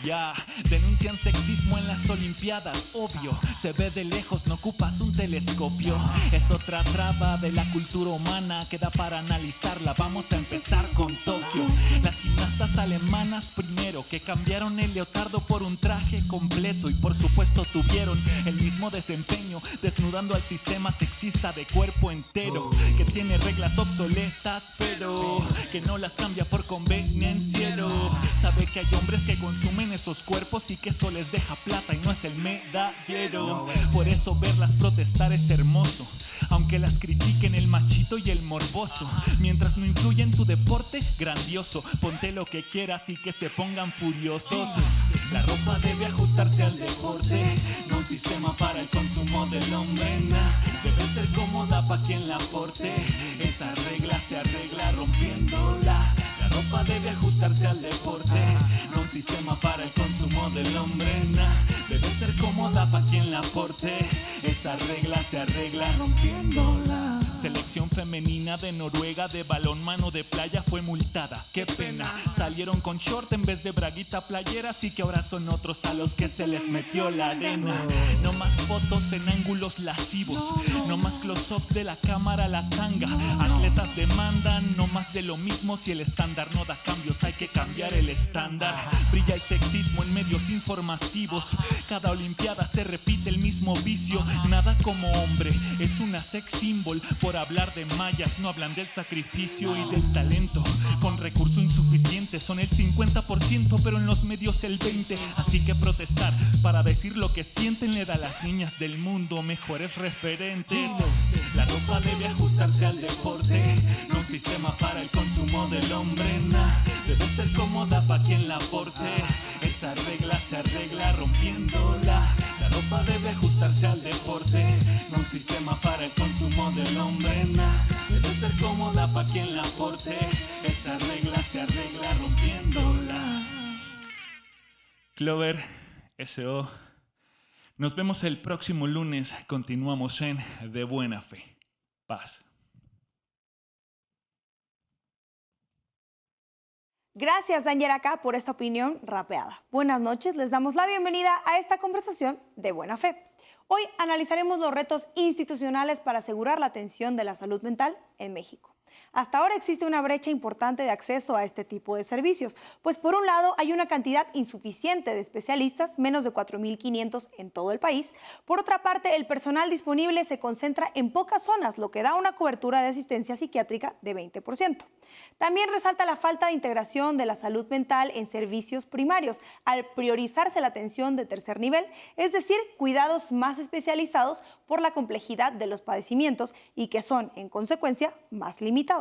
Ya, denuncian sexismo en las olimpiadas, obvio. Se ve de lejos, no ocupas un telescopio. Es otra traba de la cultura humana que da para analizarla. Vamos a empezar con Tokio. Las gimnastas alemanas primero, que cambiaron el leotardo por un traje completo. Y por supuesto tuvieron el mismo desempeño, desnudando al sistema sexista de cuerpo entero, que tiene reglas obsoletas, pero que no las cambia por convenienciero. Sabe que hay hombres que consumen esos cuerpos y que eso les deja plata y no es el medallero. Por eso verlas protestar es hermoso, aunque las critiquen el machito y el morboso. Mientras no influye en tu deporte, grandioso. Ponte lo que quieras y que se pongan furiosos. La ropa debe ajustarse al deporte, no un sistema para el consumo del hombre. Debe ser cómoda pa' quien la porte. Esa regla se arregla rompiéndola. La ropa debe ajustarse al deporte, no un sistema para el consumo del hombre. Debe ser cómoda pa' quien la porte. Esa regla se arregla rompiéndola. Selección femenina de Noruega de balón mano de playa fue multada. Qué pena, salieron con short en vez de braguita playera, así que ahora son otros a los que se les metió la arena. No más fotos en ángulos lascivos, no más close-ups de la cámara a la tanga. Atletas demandan no más de lo mismo. Si el estándar no da cambios, hay que cambiar el estándar. Brilla el sexismo en medios informativos, cada olimpiada se repite el mismo vicio. Nada como hombre, es una sex symbol. Por hablar de mallas no hablan del sacrificio y del talento. Con recurso insuficiente son el 50%, pero en los medios el 20%. Así que protestar para decir lo que sienten le da a las niñas del mundo mejores referentes. La ropa debe ajustarse al deporte, no un sistema para el consumo del hombre. Debe ser cómoda pa' quien la porte. Esa regla se arregla rompiéndola. La ropa debe ajustarse al deporte, no un sistema para el consumo del hombre. Debe ser cómoda pa' quien la porte. Esa regla se arregla rompiéndola. Clover, S.O. Nos vemos el próximo lunes. Continuamos en De Buena Fe. Paz. Gracias, Daniela, por esta opinión rapeada. Buenas noches, les damos la bienvenida a esta conversación de buena fe. Hoy analizaremos los retos institucionales para asegurar la atención de la salud mental en México. Hasta ahora existe una brecha importante de acceso a este tipo de servicios, pues por un lado hay una cantidad insuficiente de especialistas, menos de 4.500 en todo el país. Por otra parte, el personal disponible se concentra en pocas zonas, lo que da una cobertura de asistencia psiquiátrica de 20%. También resalta la falta de integración de la salud mental en servicios primarios, al priorizarse la atención de tercer nivel, es decir, cuidados más especializados por la complejidad de los padecimientos y que son, en consecuencia, más limitados.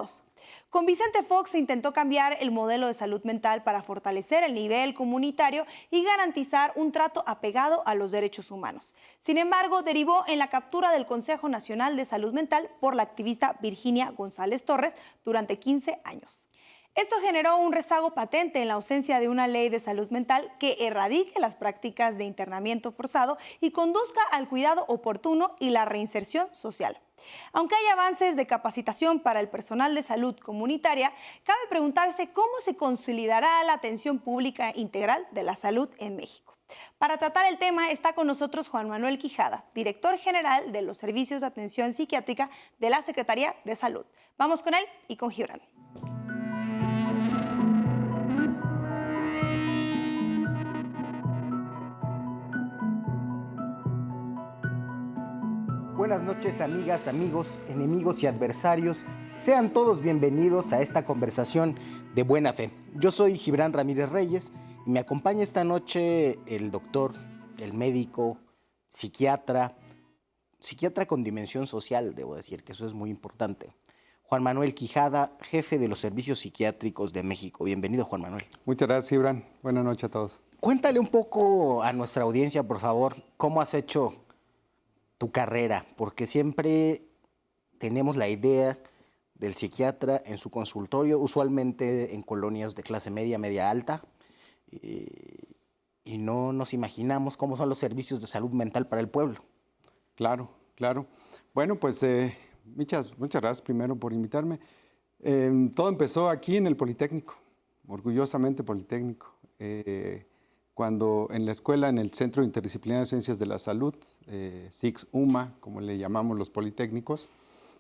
Con Vicente Fox se intentó cambiar el modelo de salud mental para fortalecer el nivel comunitario y garantizar un trato apegado a los derechos humanos. Sin embargo, derivó en la captura del Consejo Nacional de Salud Mental por la activista Virginia González Torres durante 15 años. Esto generó un rezago patente en la ausencia de una ley de salud mental que erradique las prácticas de internamiento forzado y conduzca al cuidado oportuno y la reinserción social. Aunque hay avances de capacitación para el personal de salud comunitaria, cabe preguntarse cómo se consolidará la atención pública integral de la salud en México. Para tratar el tema está con nosotros Juan Manuel Quijada, director general de los Servicios de Atención Psiquiátrica de la Secretaría de Salud. Vamos con él y con Gibran. Buenas noches, amigas, amigos, enemigos y adversarios. Sean todos bienvenidos a esta conversación de buena fe. Yo soy Gibran Ramírez Reyes y me acompaña esta noche el doctor, el médico, psiquiatra con dimensión social, debo decir que eso es muy importante. Juan Manuel Quijada, jefe de los servicios psiquiátricos de México. Bienvenido, Juan Manuel. Muchas gracias, Gibran. Buenas noches a todos. Cuéntale un poco a nuestra audiencia, por favor, cómo has hecho tu carrera, porque siempre tenemos la idea del psiquiatra en su consultorio, usualmente en colonias de clase media, media alta, y no nos imaginamos cómo son los servicios de salud mental para el pueblo. Claro, claro. Bueno, pues muchas gracias primero por invitarme. Todo empezó aquí en el Politécnico, orgullosamente Politécnico. cuando en la escuela, en el Centro Interdisciplinario de Ciencias de la Salud, CICS-UMA, como le llamamos los politécnicos,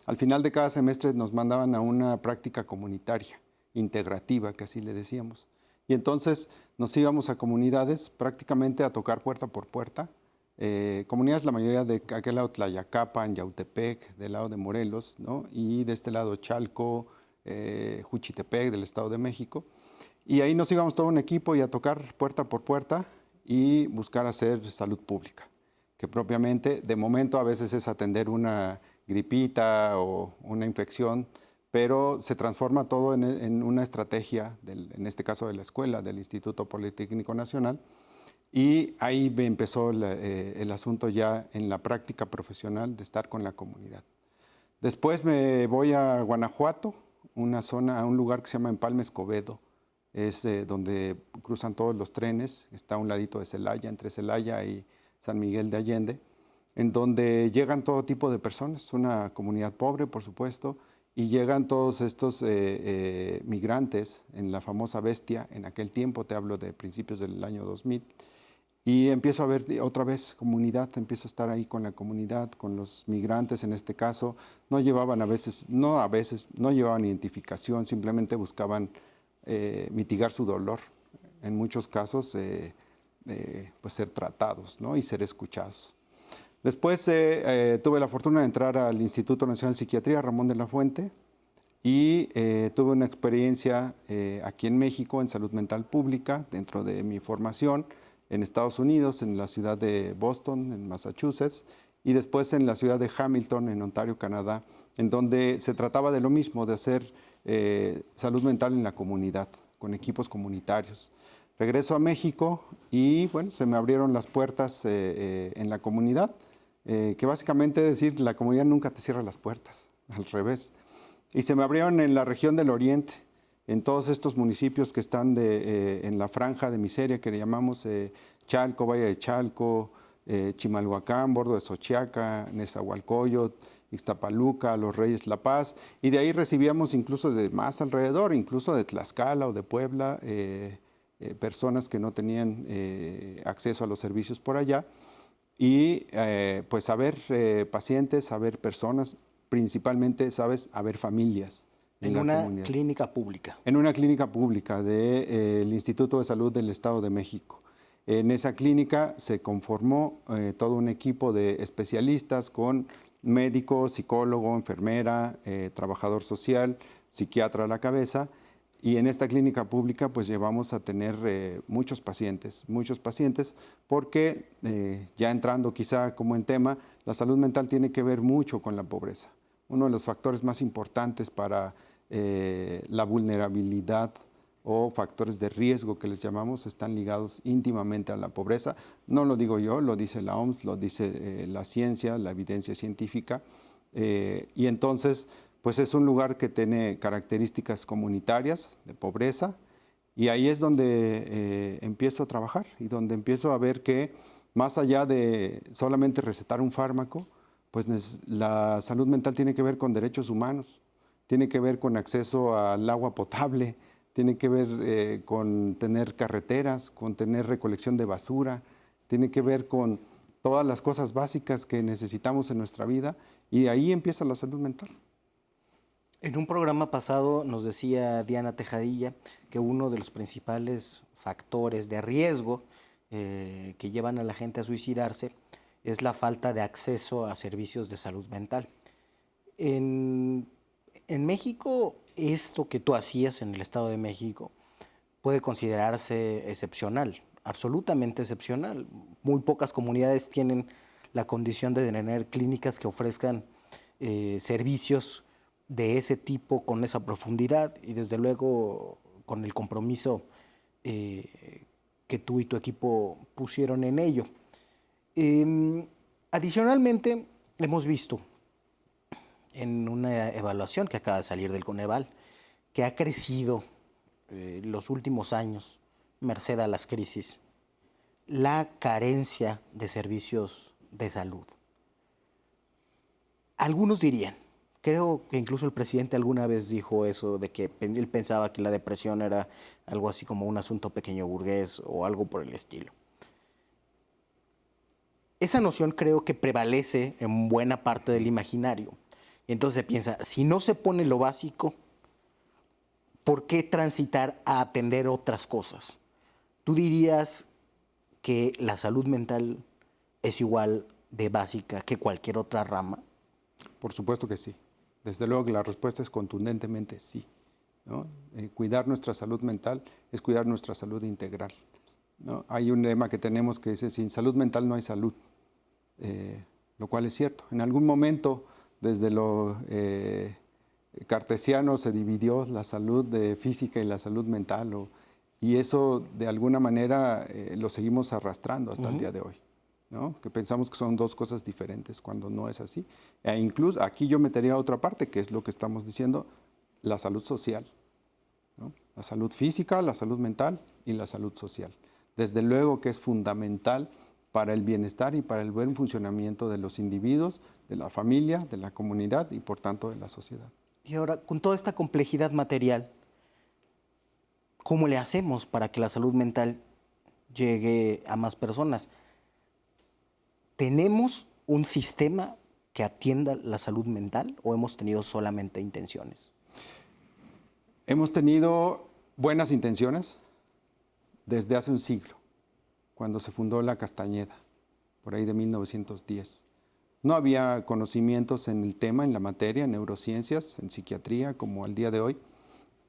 al final de cada semestre nos mandaban a una práctica comunitaria, integrativa, que así le decíamos. Y entonces nos íbamos a comunidades prácticamente a tocar puerta por puerta. Comunidades, la mayoría de aquel lado Tlayacapan, Yautepec, del lado de Morelos, ¿no? Y de este lado Chalco, Juchitepec, del Estado de México. Y ahí nos íbamos todo un equipo y a tocar puerta por puerta y buscar hacer salud pública, que propiamente, de momento, a veces es atender una gripita o una infección, pero se transforma todo en una estrategia, en este caso de la escuela, del Instituto Politécnico Nacional, y ahí me empezó el asunto ya en la práctica profesional de estar con la comunidad. Después me voy a Guanajuato, a un lugar que se llama Empalme Escobedo, es donde cruzan todos los trenes, está a un ladito de Celaya, entre Celaya y San Miguel de Allende, en donde llegan todo tipo de personas, una comunidad pobre, por supuesto, y llegan todos estos migrantes en la famosa Bestia, en aquel tiempo, te hablo de principios del año 2000, y empiezo a ver otra vez comunidad, empiezo a estar ahí con la comunidad, con los migrantes en este caso. No llevaban no llevaban identificación, simplemente buscaban mitigar su dolor. En muchos casos, pues ser tratados, ¿no? Y ser escuchados. Después tuve la fortuna de entrar al Instituto Nacional de Psiquiatría, Ramón de la Fuente, y tuve una experiencia aquí en México en salud mental pública, dentro de mi formación, en Estados Unidos, en la ciudad de Boston, en Massachusetts, y después en la ciudad de Hamilton, en Ontario, Canadá, en donde se trataba de lo mismo, de hacer salud mental en la comunidad, con equipos comunitarios. Regreso a México y, bueno, se me abrieron las puertas en la comunidad, que básicamente es decir, la comunidad nunca te cierra las puertas, al revés. Y se me abrieron en la región del Oriente, en todos estos municipios que están en la franja de miseria que le llamamos Chalco, Valle de Chalco, Chimalhuacán, Bordo de Xochiaca, Nezahualcóyotl, Ixtapaluca, Los Reyes, La Paz, y de ahí recibíamos incluso de más alrededor, incluso de Tlaxcala o de Puebla, personas que no tenían acceso a los servicios por allá, y pues a ver pacientes, a ver personas, principalmente, ¿sabes?, a ver familias. En una clínica pública. En una clínica pública del Instituto de Salud del Estado de México. En esa clínica se conformó todo un equipo de especialistas con médico, psicólogo, enfermera, trabajador social, psiquiatra a la cabeza. Y en esta clínica pública pues llevamos a tener muchos pacientes, porque ya entrando quizá como en tema, la salud mental tiene que ver mucho con la pobreza. Uno de los factores más importantes para la vulnerabilidad o factores de riesgo que les llamamos están ligados íntimamente a la pobreza. No lo digo yo, lo dice la OMS, lo dice la ciencia, la evidencia científica. Y entonces, pues es un lugar que tiene características comunitarias de pobreza, y ahí es donde empiezo a trabajar y donde empiezo a ver que más allá de solamente recetar un fármaco, pues la salud mental tiene que ver con derechos humanos, tiene que ver con acceso al agua potable, tiene que ver con tener carreteras, con tener recolección de basura, tiene que ver con todas las cosas básicas que necesitamos en nuestra vida, y ahí empieza la salud mental. En un programa pasado nos decía Diana Tejadilla que uno de los principales factores de riesgo que llevan a la gente a suicidarse es la falta de acceso a servicios de salud mental. En México, esto que tú hacías en el Estado de México puede considerarse excepcional, absolutamente excepcional. Muy pocas comunidades tienen la condición de tener clínicas que ofrezcan servicios de ese tipo, con esa profundidad, y desde luego con el compromiso que tú y tu equipo pusieron en ello. Adicionalmente, hemos visto en una evaluación que acaba de salir del Coneval, que ha crecido los últimos años, merced a las crisis, la carencia de servicios de salud. Algunos dirían Creo que incluso el presidente alguna vez dijo eso, de que él pensaba que la depresión era algo así como un asunto pequeño burgués o algo por el estilo. Esa noción creo que prevalece en buena parte del imaginario. Y entonces se piensa, si no se pone lo básico, ¿por qué transitar a atender otras cosas? ¿Tú dirías que la salud mental es igual de básica que cualquier otra rama? Por supuesto que sí. Desde luego que la respuesta es contundentemente sí, ¿no? Cuidar nuestra salud mental es cuidar nuestra salud integral, ¿no? Hay un lema que tenemos que dice, sin salud mental no hay salud, lo cual es cierto. En algún momento, desde lo cartesiano, se dividió la salud física y la salud mental, y eso de alguna manera lo seguimos arrastrando hasta el día de hoy, ¿no? Que pensamos que son dos cosas diferentes cuando no es así. E incluso aquí yo metería otra parte, que es lo que estamos diciendo, la salud social, ¿no? La salud física, la salud mental y la salud social. Desde luego que es fundamental para el bienestar y para el buen funcionamiento de los individuos, de la familia, de la comunidad y por tanto de la sociedad. Y ahora, con toda esta complejidad material, ¿cómo le hacemos para que la salud mental llegue a más personas? ¿Tenemos un sistema que atienda la salud mental o hemos tenido solamente intenciones? Hemos tenido buenas intenciones desde hace un siglo, cuando se fundó la Castañeda, por ahí de 1910. No había conocimientos en el tema, en la materia, en neurociencias, en psiquiatría, como al día de hoy.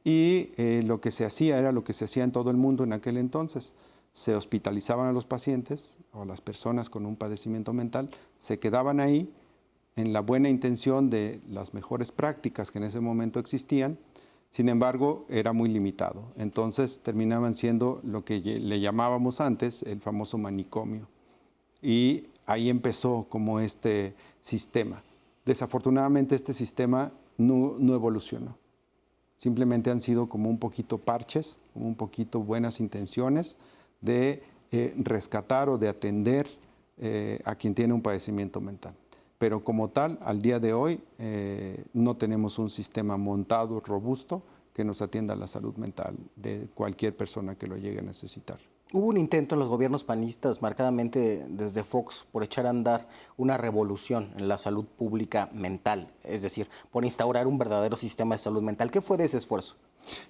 Y lo que se hacía era lo que se hacía en todo el mundo en aquel entonces. Se hospitalizaban a los pacientes o a las personas con un padecimiento mental, se quedaban ahí en la buena intención de las mejores prácticas que en ese momento existían. Sin embargo, era muy limitado. Entonces terminaban siendo lo que le llamábamos antes el famoso manicomio. Y ahí empezó como este sistema. Desafortunadamente este sistema no evolucionó. Simplemente han sido como un poquito parches, como un poquito buenas intenciones de rescatar o de atender a quien tiene un padecimiento mental. Pero como tal, al día de hoy no tenemos un sistema montado, robusto, que nos atienda a la salud mental de cualquier persona que lo llegue a necesitar. Hubo un intento en los gobiernos panistas, marcadamente desde Fox, por echar a andar una revolución en la salud pública mental, es decir, por instaurar un verdadero sistema de salud mental. ¿Qué fue de ese esfuerzo?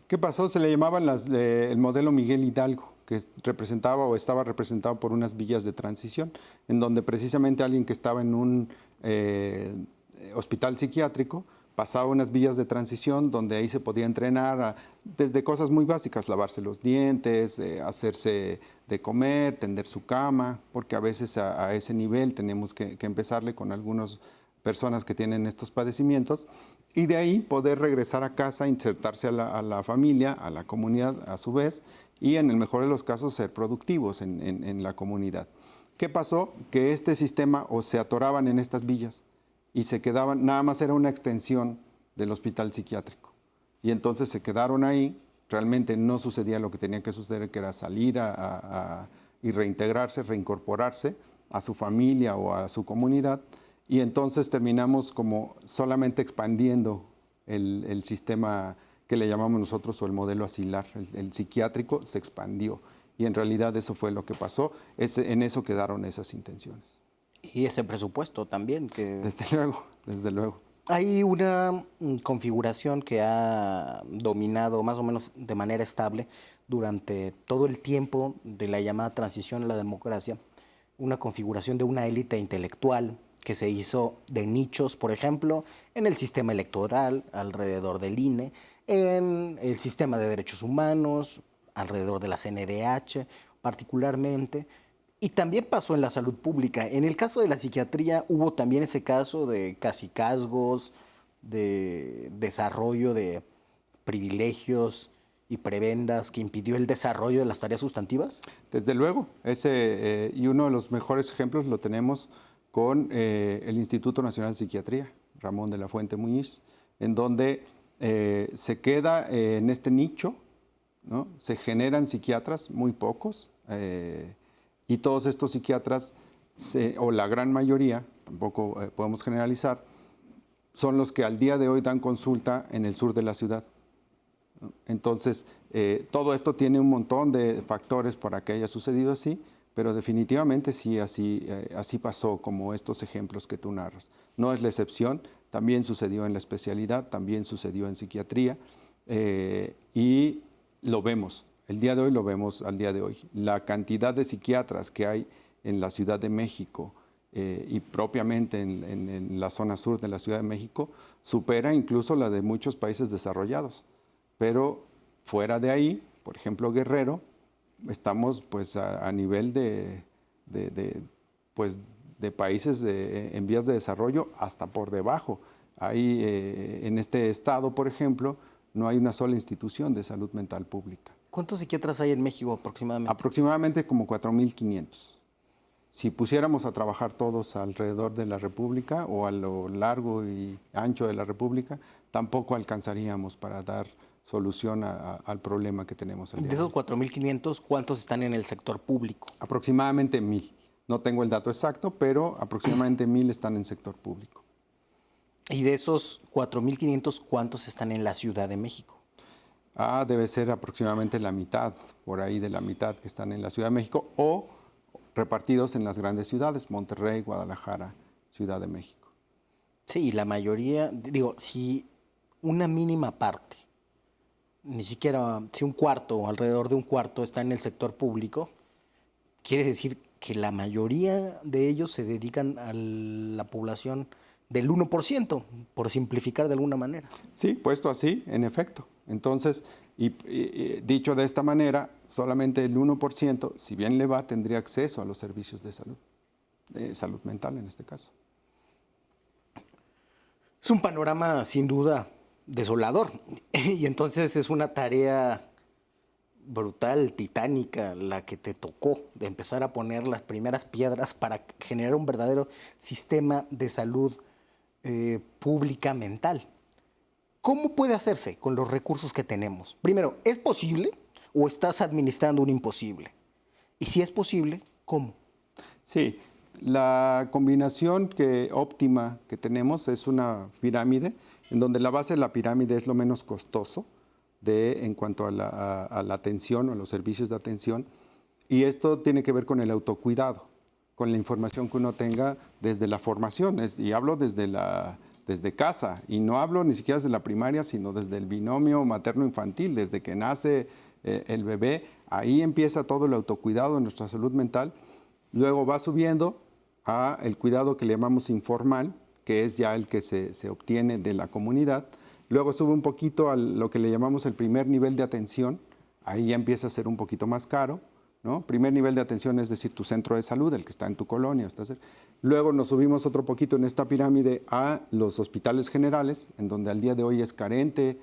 ¿Qué pasó? Se le llamaban el modelo Miguel Hidalgo, que representaba o estaba representado por unas villas de transición, en donde precisamente alguien que estaba en un hospital psiquiátrico pasaba unas villas de transición donde ahí se podía entrenar desde cosas muy básicas, lavarse los dientes, hacerse de comer, tender su cama, porque a veces a ese nivel tenemos que empezarle con algunas personas que tienen estos padecimientos, y de ahí poder regresar a casa, insertarse a la familia, a la comunidad a su vez, y en el mejor de los casos ser productivos en la comunidad. ¿Qué pasó? Que este sistema o se atoraban en estas villas y se quedaban, nada más era una extensión del hospital psiquiátrico. Y entonces se quedaron ahí, realmente no sucedía lo que tenía que suceder, que era salir y reintegrarse, reincorporarse a su familia o a su comunidad, y entonces terminamos como solamente expandiendo el sistema que le llamamos nosotros o el modelo asilar. El psiquiátrico se expandió y en realidad eso fue lo que pasó, en eso quedaron esas intenciones. Y ese presupuesto también. Desde luego. Hay una configuración que ha dominado más o menos de manera estable durante todo el tiempo de la llamada transición a la democracia, una configuración de una élite intelectual que se hizo de nichos, por ejemplo, en el sistema electoral, alrededor del INE, en el sistema de derechos humanos, alrededor de la CNDH particularmente, y también pasó en la salud pública. En el caso de la psiquiatría hubo también ese caso de cacicazgos, de desarrollo de privilegios y prebendas que impidió el desarrollo de las tareas sustantivas. Desde luego, y uno de los mejores ejemplos lo tenemos con el Instituto Nacional de Psiquiatría, Ramón de la Fuente Muñiz, en donde se queda en este nicho, ¿no? Se generan psiquiatras, muy pocos, y todos estos psiquiatras, o la gran mayoría, tampoco podemos generalizar, son los que al día de hoy dan consulta en el sur de la ciudad. Entonces, todo esto tiene un montón de factores para que haya sucedido así, pero definitivamente sí, así pasó, como estos ejemplos que tú narras. No es la excepción, también sucedió en la especialidad, también sucedió en psiquiatría, y lo vemos, el día de hoy lo vemos al día de hoy. La cantidad de psiquiatras que hay en la Ciudad de México y propiamente en la zona sur de la Ciudad de México supera incluso la de muchos países desarrollados. Pero fuera de ahí, por ejemplo, Guerrero, estamos pues a nivel de países en vías de desarrollo hasta por debajo. Hay, en este estado, por ejemplo, no hay una sola institución de salud mental pública. ¿Cuántos psiquiatras hay en México aproximadamente? Aproximadamente como 4.500. Si pusiéramos a trabajar todos alrededor de la República o a lo largo y ancho de la República, tampoco alcanzaríamos para dar solución al problema que tenemos. De esos 4.500, ¿cuántos están en el sector público? Aproximadamente 1,000. No tengo el dato exacto, pero aproximadamente 1,000 están en sector público. Y de esos 4.500, ¿cuántos están en la Ciudad de México? Debe ser aproximadamente la mitad, por ahí de la mitad que están en la Ciudad de México o repartidos en las grandes ciudades, Monterrey, Guadalajara, Ciudad de México. Sí, la mayoría, digo, si una mínima parte, ni siquiera si un cuarto o alrededor de un cuarto está en el sector público, quiere decir que la mayoría de ellos se dedican a la población del 1%, por simplificar de alguna manera. Sí, puesto así, en efecto. Entonces, dicho de esta manera, solamente el 1%, si bien le va, tendría acceso a los servicios de salud mental en este caso. Es un panorama sin duda desolador y entonces es una tarea brutal, titánica, la que te tocó de empezar a poner las primeras piedras para generar un verdadero sistema de salud pública mental. ¿Cómo puede hacerse con los recursos que tenemos? Primero, ¿es posible o estás administrando un imposible? Y si es posible, ¿cómo? Sí, la combinación óptima que tenemos es una pirámide, en donde la base de la pirámide es lo menos costoso en cuanto a la atención o los servicios de atención. Y esto tiene que ver con el autocuidado, con la información que uno tenga desde la formación. Y hablo desde casa, y no hablo ni siquiera desde la primaria, sino desde el binomio materno-infantil, desde que nace el bebé. Ahí empieza todo el autocuidado de nuestra salud mental. Luego va subiendo a el cuidado que le llamamos informal, que es ya el que se obtiene de la comunidad. Luego sube un poquito a lo que le llamamos el primer nivel de atención. Ahí ya empieza a ser un poquito más caro, ¿no? Primer nivel de atención es decir, tu centro de salud, el que está en tu colonia. Luego nos subimos otro poquito en esta pirámide a los hospitales generales, en donde al día de hoy es carente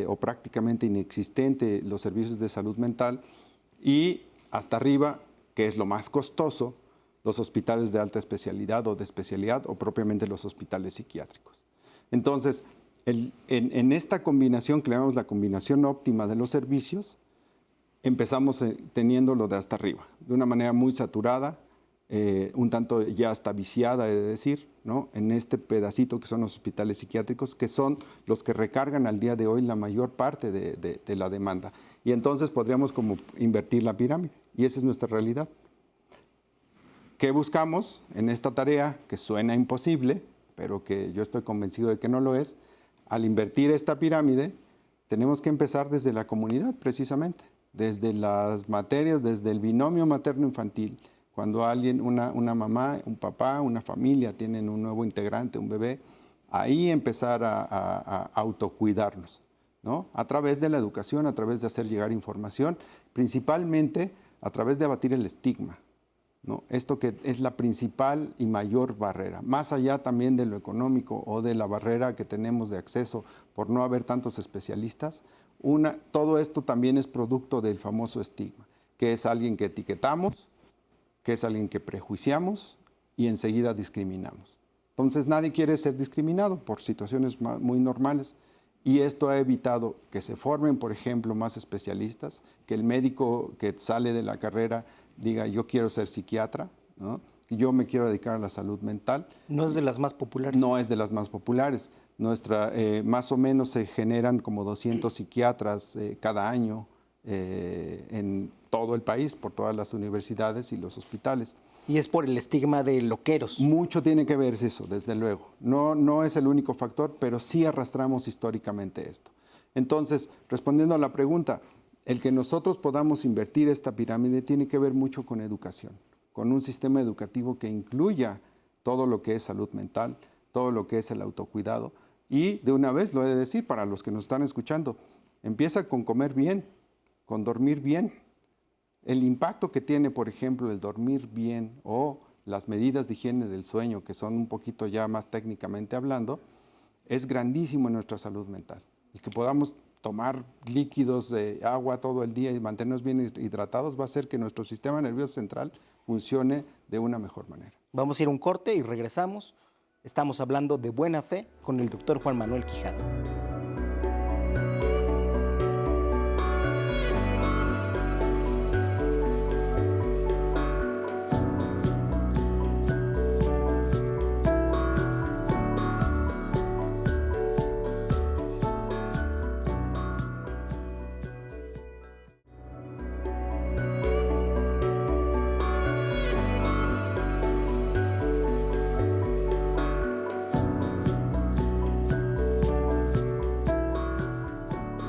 o prácticamente inexistente los servicios de salud mental. Y hasta arriba, que es lo más costoso, los hospitales de alta especialidad o de especialidad o propiamente los hospitales psiquiátricos. Entonces, en esta combinación, que le llamamos la combinación óptima de los servicios, empezamos teniendo lo de hasta arriba, de una manera muy saturada, un tanto ya hasta viciada, he de decir, ¿no? En este pedacito que son los hospitales psiquiátricos, que son los que recargan al día de hoy la mayor parte de la demanda. Y entonces podríamos como invertir la pirámide, y esa es nuestra realidad. ¿Qué buscamos en esta tarea que suena imposible, pero que yo estoy convencido de que no lo es? Al invertir esta pirámide, tenemos que empezar desde la comunidad, precisamente, desde las materias, desde el binomio materno-infantil. Cuando alguien, una mamá, un papá, una familia tienen un nuevo integrante, un bebé, ahí empezar a autocuidarnos, ¿no? A través de la educación, a través de hacer llegar información, principalmente a través de abatir el estigma, ¿no? Esto que es la principal y mayor barrera, más allá también de lo económico o de la barrera que tenemos de acceso por no haber tantos especialistas. Todo esto también es producto del famoso estigma, que es alguien que etiquetamos, que es alguien que prejuiciamos y enseguida discriminamos. Entonces nadie quiere ser discriminado por situaciones muy normales. Y esto ha evitado que se formen, por ejemplo, más especialistas, que el médico que sale de la carrera diga, yo quiero ser psiquiatra, ¿no? Yo me quiero dedicar a la salud mental. No es de las más populares. No es de las más populares, Más o menos se generan como 200 psiquiatras cada año en todo el país, por todas las universidades y los hospitales. Y es por el estigma de loqueros. Mucho tiene que ver eso, desde luego. No es el único factor, pero sí arrastramos históricamente esto. Entonces, respondiendo a la pregunta, el que nosotros podamos invertir esta pirámide tiene que ver mucho con educación, con un sistema educativo que incluya todo lo que es salud mental, todo lo que es el autocuidado. Y de una vez lo he de decir para los que nos están escuchando, empieza con comer bien, con dormir bien. El impacto que tiene, por ejemplo, el dormir bien o las medidas de higiene del sueño, que son un poquito ya más técnicamente hablando, es grandísimo en nuestra salud mental. El que podamos tomar líquidos de agua todo el día y mantenernos bien hidratados va a hacer que nuestro sistema nervioso central funcione de una mejor manera. Vamos a ir a un corte y regresamos. Estamos hablando de Buena Fe con el doctor Juan Manuel Quijada.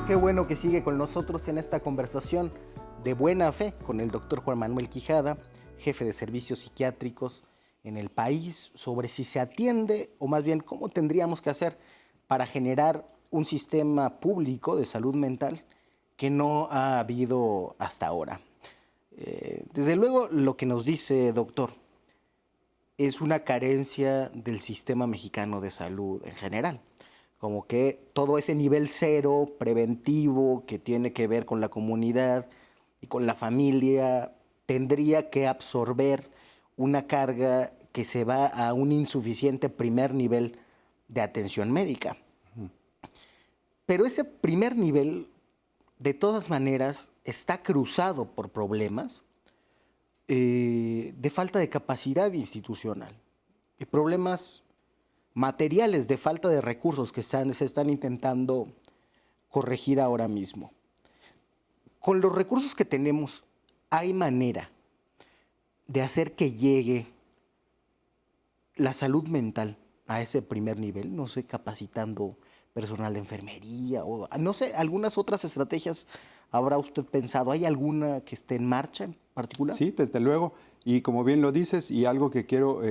Qué bueno que sigue con nosotros en esta conversación de Buena Fe con el doctor Juan Manuel Quijada, jefe de servicios psiquiátricos en el país, sobre si se atiende o más bien cómo tendríamos que hacer para generar un sistema público de salud mental que no ha habido hasta ahora. Desde luego, lo que nos dice, doctor, es una carencia del sistema mexicano de salud en general. Como que todo ese nivel cero preventivo que tiene que ver con la comunidad y con la familia tendría que absorber una carga que se va a un insuficiente primer nivel de atención médica. Pero ese primer nivel, de todas maneras, está cruzado por problemas de falta de capacidad institucional y problemas materiales de falta de recursos que se están intentando corregir ahora mismo. Con los recursos que tenemos, ¿hay manera de hacer que llegue la salud mental a ese primer nivel? No sé, capacitando personal de enfermería o no sé, algunas otras estrategias habrá usted pensado. ¿Hay alguna que esté en marcha en particular? Sí, desde luego. Y como bien lo dices, y algo que quiero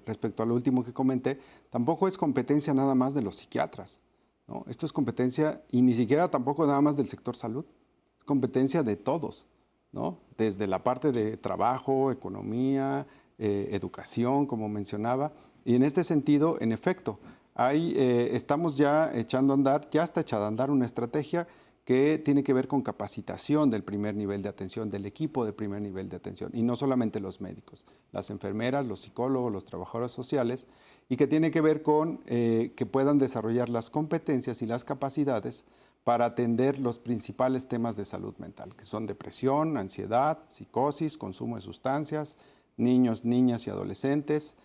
respecto a lo último que comenté, tampoco es competencia nada más de los psiquiatras, ¿no? Esto es competencia, y ni siquiera tampoco nada más del sector salud, es competencia de todos, ¿no? Desde la parte de trabajo, economía, educación, como mencionaba. Y en este sentido, en efecto, estamos ya echando a andar, ya está echada a andar una estrategia que tiene que ver con capacitación del primer nivel de atención, del equipo de primer nivel de atención, y no solamente los médicos, las enfermeras, los psicólogos, los trabajadores sociales, y que tiene que ver con que puedan desarrollar las competencias y las capacidades para atender los principales temas de salud mental, que son depresión, ansiedad, psicosis, consumo de sustancias, niños, niñas y adolescentes,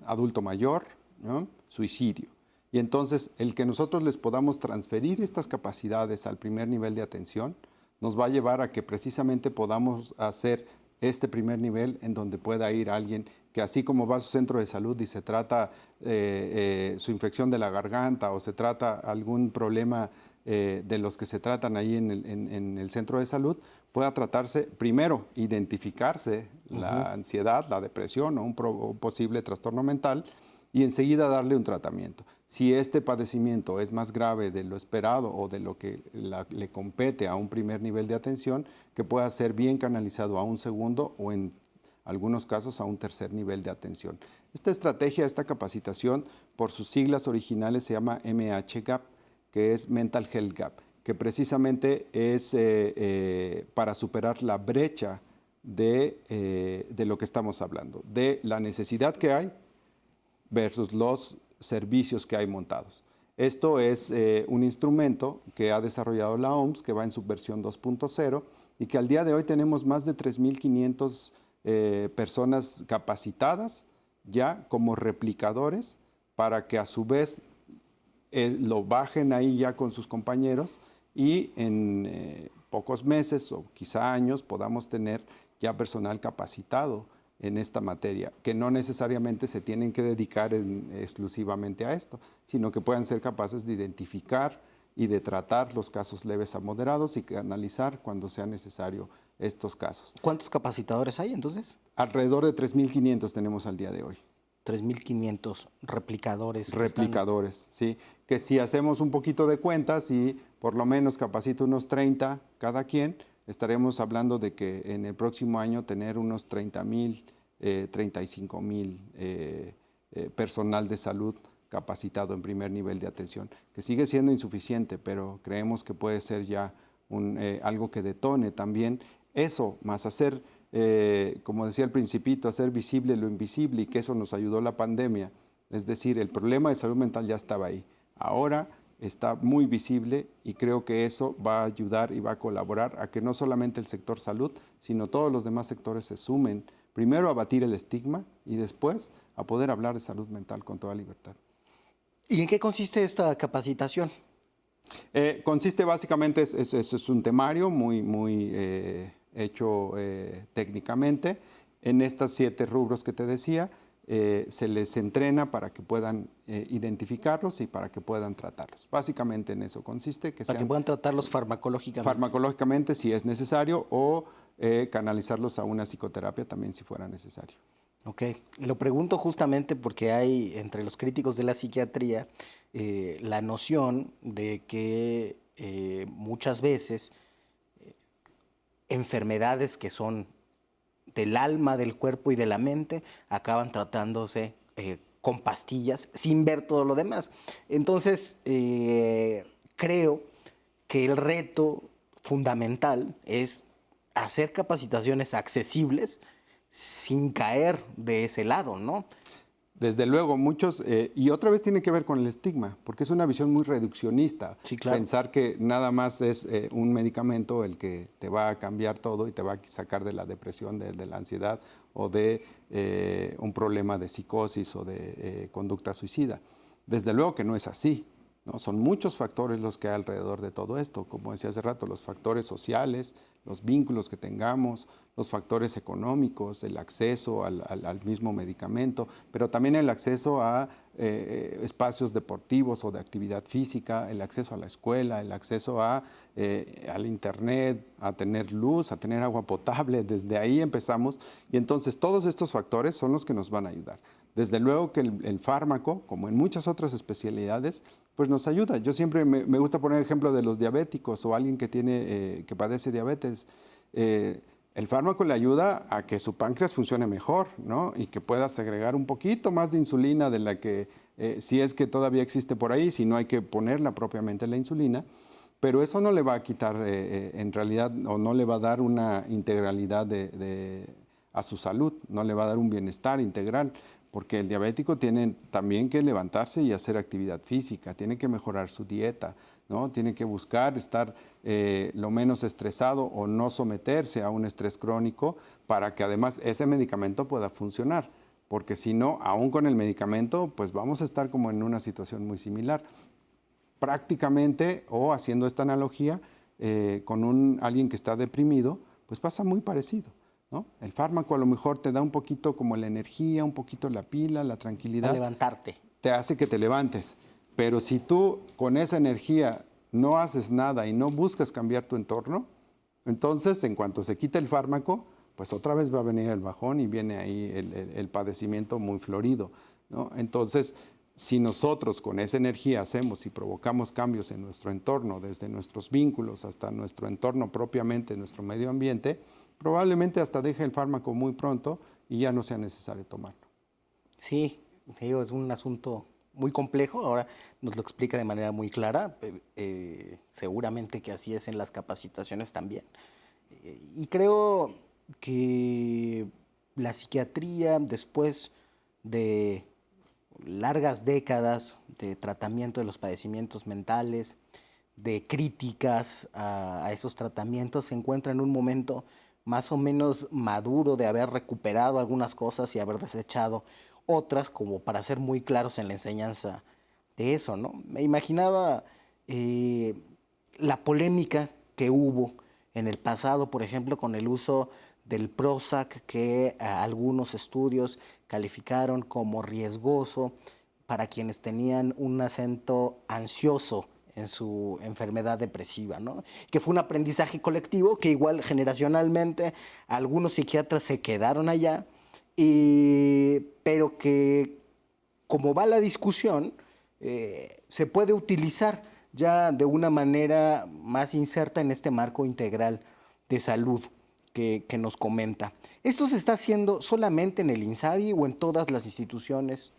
adulto mayor, ¿no? Suicidio. Y entonces, el que nosotros les podamos transferir estas capacidades al primer nivel de atención nos va a llevar a que precisamente podamos hacer este primer nivel en donde pueda ir alguien que, así como va a su centro de salud y se trata su infección de la garganta o se trata algún problema de los que se tratan ahí en el centro de salud, pueda tratarse primero, identificarse la ansiedad, la depresión o un posible trastorno mental, y enseguida darle un tratamiento. Si este padecimiento es más grave de lo esperado o de lo que le compete a un primer nivel de atención, que pueda ser bien canalizado a un segundo o en algunos casos a un tercer nivel de atención. Esta estrategia, esta capacitación, por sus siglas originales se llama MHGAP, que es Mental Health Gap, que precisamente es para superar la brecha de lo que estamos hablando, de la necesidad que hay versus los servicios que hay montados. Esto es un instrumento que ha desarrollado la OMS, que va en su versión 2.0 y que al día de hoy tenemos más de 3.500 personas capacitadas ya como replicadores para que a su vez lo bajen ahí ya con sus compañeros y en pocos meses o quizá años podamos tener ya personal capacitado en esta materia, que no necesariamente se tienen que dedicar exclusivamente a esto, sino que puedan ser capaces de identificar y de tratar los casos leves a moderados y que analizar cuando sea necesario estos casos. ¿Cuántos capacitadores hay entonces? Alrededor de 3.500 tenemos al día de hoy. 3.500 replicadores. Replicadores, sí. Que si hacemos un poquito de cuentas y por lo menos capacito unos 30 cada quien, estaremos hablando de que en el próximo año tener unos 30,000, 35,000 personal de salud capacitado en primer nivel de atención, que sigue siendo insuficiente, pero creemos que puede ser ya algo que detone también eso, más hacer, como decía el Principito, hacer visible lo invisible, y que eso nos ayudó la pandemia. Es decir, el problema de salud mental ya estaba ahí. Ahora está muy visible y creo que eso va a ayudar y va a colaborar a que no solamente el sector salud, sino todos los demás sectores se sumen, primero a abatir el estigma y después a poder hablar de salud mental con toda libertad. ¿Y en qué consiste esta capacitación? Consiste básicamente, es un temario muy hecho técnicamente. En estos 7 rubros que te decía, se les entrena para que puedan identificarlos y para que puedan tratarlos. Básicamente en eso consiste. Para que puedan tratarlos farmacológicamente. Farmacológicamente si es necesario, o canalizarlos a una psicoterapia también si fuera necesario. Ok, lo pregunto justamente porque hay entre los críticos de la psiquiatría la noción de que muchas veces enfermedades que son del alma, del cuerpo y de la mente acaban tratándose con pastillas sin ver todo lo demás. Entonces, creo que el reto fundamental es hacer capacitaciones accesibles sin caer de ese lado, ¿no? Desde luego, muchos, y otra vez tiene que ver con el estigma, porque es una visión muy reduccionista. Sí, claro. Pensar que nada más es un medicamento el que te va a cambiar todo y te va a sacar de la depresión, de la ansiedad o de un problema de psicosis o de conducta suicida. Desde luego que no es así, ¿no? Son muchos factores los que hay alrededor de todo esto, como decía hace rato, los factores sociales, los vínculos que tengamos, los factores económicos, el acceso al mismo medicamento, pero también el acceso a espacios deportivos o de actividad física, el acceso a la escuela, el acceso al internet, a tener luz, a tener agua potable. Desde ahí empezamos, y entonces todos estos factores son los que nos van a ayudar. Desde luego que el fármaco, como en muchas otras especialidades, pues nos ayuda. Yo siempre me gusta poner el ejemplo de los diabéticos o alguien que padece diabetes. El fármaco le ayuda a que su páncreas funcione mejor, ¿no? Y que pueda segregar un poquito más de insulina de la que, si es que todavía existe por ahí, si no hay que ponerla propiamente la insulina. Pero eso no le va a quitar, en realidad, o no le va a dar una integralidad a su salud, no le va a dar un bienestar integral, porque el diabético tiene también que levantarse y hacer actividad física, tiene que mejorar su dieta, ¿no? Tiene que buscar estar lo menos estresado o no someterse a un estrés crónico para que además ese medicamento pueda funcionar, porque si no, aún con el medicamento, pues vamos a estar como en una situación muy similar. Prácticamente, o haciendo esta analogía, con alguien que está deprimido, pues pasa muy parecido, ¿no? El fármaco a lo mejor te da un poquito como la energía, un poquito la pila, la tranquilidad. A levantarte. Te hace que te levantes. Pero si tú con esa energía no haces nada y no buscas cambiar tu entorno, entonces en cuanto se quita el fármaco, pues otra vez va a venir el bajón y viene ahí el padecimiento muy florido, ¿no? Entonces, si nosotros con esa energía hacemos y provocamos cambios en nuestro entorno, desde nuestros vínculos hasta nuestro entorno propiamente, nuestro medio ambiente, probablemente hasta deje el fármaco muy pronto y ya no sea necesario tomarlo. Sí, te digo, es un asunto muy complejo, ahora nos lo explica de manera muy clara, seguramente que así es en las capacitaciones también. Y creo que la psiquiatría, después de largas décadas de tratamiento de los padecimientos mentales, de críticas a esos tratamientos, se encuentra en un momento más o menos maduro de haber recuperado algunas cosas y haber desechado otras, como para ser muy claros en la enseñanza de eso, ¿no? Me imaginaba la polémica que hubo en el pasado, por ejemplo, con el uso del Prozac, que algunos estudios calificaron como riesgoso para quienes tenían un acento ansioso en su enfermedad depresiva, ¿no? Que fue un aprendizaje colectivo que igual generacionalmente algunos psiquiatras se quedaron allá, pero que como va la discusión, se puede utilizar ya de una manera más inserta en este marco integral de salud que nos comenta. ¿Esto se está haciendo solamente en el INSABI o en todas las instituciones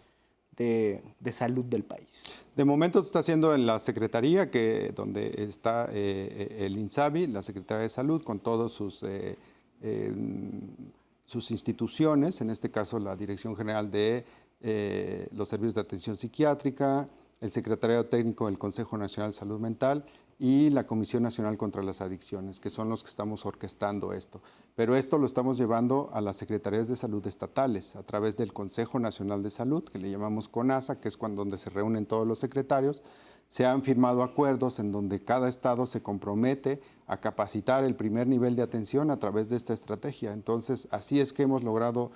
de salud del país? De momento se está haciendo en la Secretaría, donde está el INSABI, la Secretaría de Salud, con todos sus instituciones, en este caso la Dirección General de los Servicios de Atención Psiquiátrica, el Secretariado Técnico del Consejo Nacional de Salud Mental y la Comisión Nacional contra las Adicciones, que son los que estamos orquestando esto. Pero esto lo estamos llevando a las Secretarías de Salud estatales, a través del Consejo Nacional de Salud, que le llamamos CONASA, que es donde se reúnen todos los secretarios. Se han firmado acuerdos en donde cada estado se compromete a capacitar el primer nivel de atención a través de esta estrategia. Entonces, así es que hemos logrado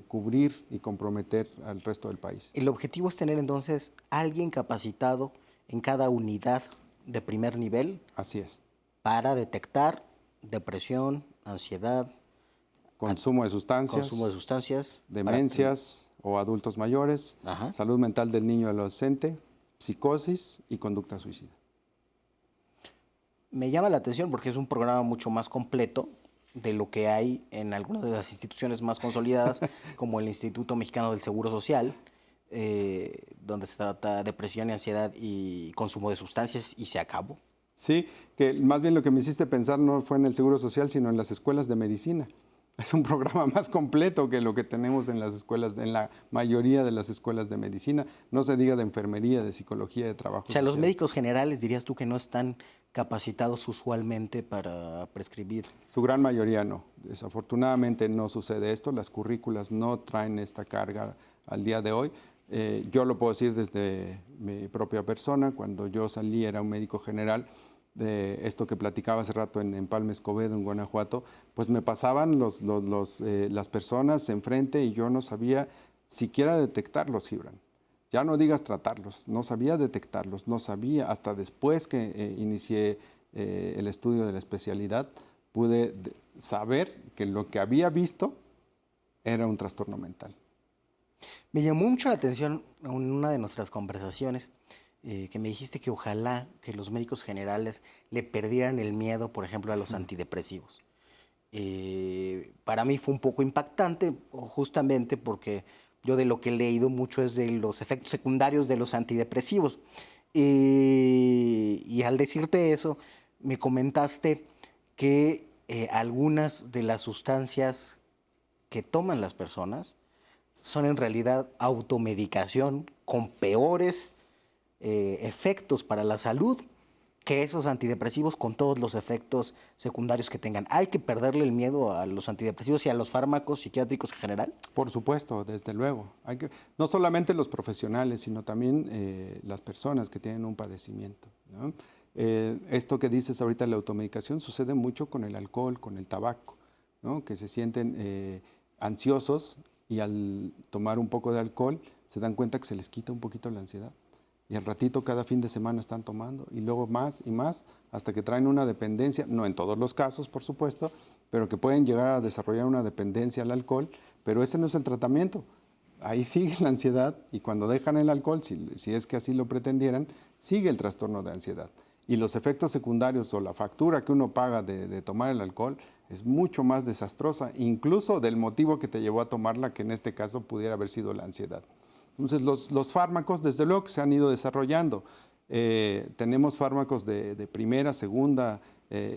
cubrir y comprometer al resto del país. El objetivo es tener entonces alguien capacitado en cada unidad de primer nivel. Así es. Para detectar depresión, ansiedad, consumo de sustancias, demencias o adultos mayores, salud mental del niño y adolescente, psicosis y conducta suicida. Me llama la atención porque es un programa mucho más completo de lo que hay en algunas de las instituciones más consolidadas, como el Instituto Mexicano del Seguro Social, donde se trata depresión y ansiedad y consumo de sustancias y se acabó. Sí, que más bien lo que me hiciste pensar no fue en el Seguro Social, sino en las escuelas de medicina. Es un programa más completo que lo que tenemos en las escuelas, en la mayoría de las escuelas de medicina. No se diga de enfermería, de psicología, de trabajo social. Los médicos generales, dirías tú, que no están capacitados usualmente para prescribir. Su gran mayoría no. Desafortunadamente no sucede esto. Las currículas no traen esta carga al día de hoy. Yo lo puedo decir desde mi propia persona. Cuando yo salí era un médico general. De esto que platicaba hace rato en Palma Escobedo, en Guanajuato, pues me pasaban las personas enfrente y yo no sabía siquiera detectarlos, Gibran. Ya no digas tratarlos, no sabía detectarlos, no sabía. Hasta después que inicié el estudio de la especialidad, pude saber que lo que había visto era un trastorno mental. Me llamó mucho la atención en una de nuestras conversaciones que me dijiste que ojalá que los médicos generales le perdieran el miedo, por ejemplo, a los antidepresivos. Para mí fue un poco impactante, justamente porque yo de lo que he leído mucho es de los efectos secundarios de los antidepresivos. Y al decirte eso, me comentaste que algunas de las sustancias que toman las personas son en realidad automedicación con peores efectos para la salud que esos antidepresivos con todos los efectos secundarios que tengan. ¿Hay que perderle el miedo a los antidepresivos y a los fármacos psiquiátricos en general? Por supuesto, desde luego. No solamente los profesionales, sino también las personas que tienen un padecimiento, ¿no? Esto que dices ahorita, la automedicación, sucede mucho con el alcohol, con el tabaco, ¿no? Que se sienten ansiosos y al tomar un poco de alcohol se dan cuenta que se les quita un poquito la ansiedad. Y al ratito cada fin de semana están tomando y luego más y más hasta que traen una dependencia, no en todos los casos por supuesto, pero que pueden llegar a desarrollar una dependencia al alcohol, pero ese no es el tratamiento. Ahí sigue la ansiedad y cuando dejan el alcohol, si es que así lo pretendieran, sigue el trastorno de ansiedad. Y los efectos secundarios o la factura que uno paga de tomar el alcohol es mucho más desastrosa, incluso del motivo que te llevó a tomarla, que en este caso pudiera haber sido la ansiedad. Entonces, los fármacos, desde luego que se han ido desarrollando. Tenemos fármacos de primera, segunda,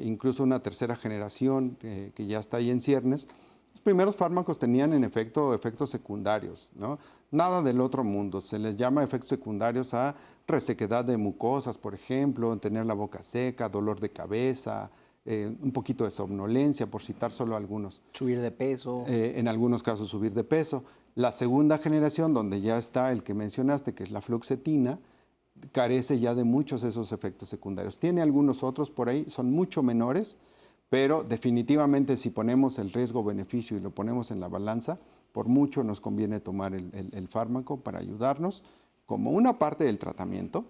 incluso una tercera generación que ya está ahí en ciernes. Los primeros fármacos tenían en efecto efectos secundarios, ¿no? Nada del otro mundo. Se les llama efectos secundarios a resequedad de mucosas, por ejemplo, tener la boca seca, dolor de cabeza, un poquito de somnolencia, por citar solo algunos. Subir de peso. En algunos casos subir de peso. La segunda generación, donde ya está el que mencionaste, que es la fluoxetina, carece ya de muchos de esos efectos secundarios. Tiene algunos otros por ahí, son mucho menores, pero definitivamente si ponemos el riesgo-beneficio y lo ponemos en la balanza, por mucho nos conviene tomar el fármaco para ayudarnos como una parte del tratamiento,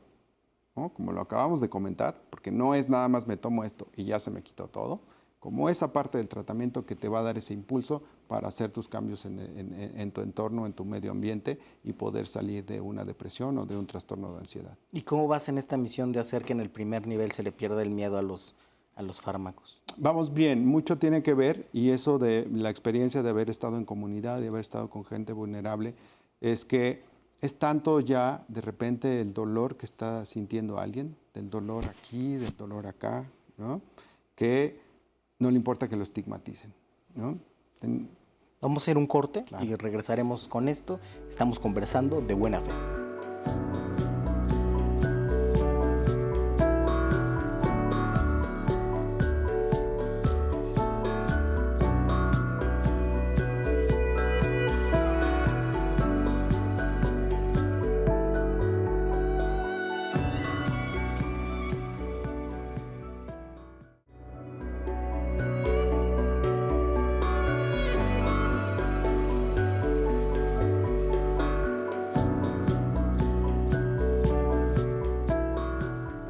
¿no? Como lo acabamos de comentar, porque no es nada más me tomo esto y ya se me quitó todo, como esa parte del tratamiento que te va a dar ese impulso para hacer tus cambios en tu entorno, en tu medio ambiente y poder salir de una depresión o de un trastorno de ansiedad. ¿Y cómo vas en esta misión de hacer que en el primer nivel se le pierda el miedo a los fármacos? Vamos bien, mucho tiene que ver, y eso de la experiencia de haber estado en comunidad, de haber estado con gente vulnerable, es que es tanto ya de repente el dolor que está sintiendo alguien, del dolor aquí, del dolor acá, ¿no? Que no le importa que lo estigmaticen, ¿no? Vamos a hacer un corte Claro. y regresaremos con esto. Estamos conversando de buena fe.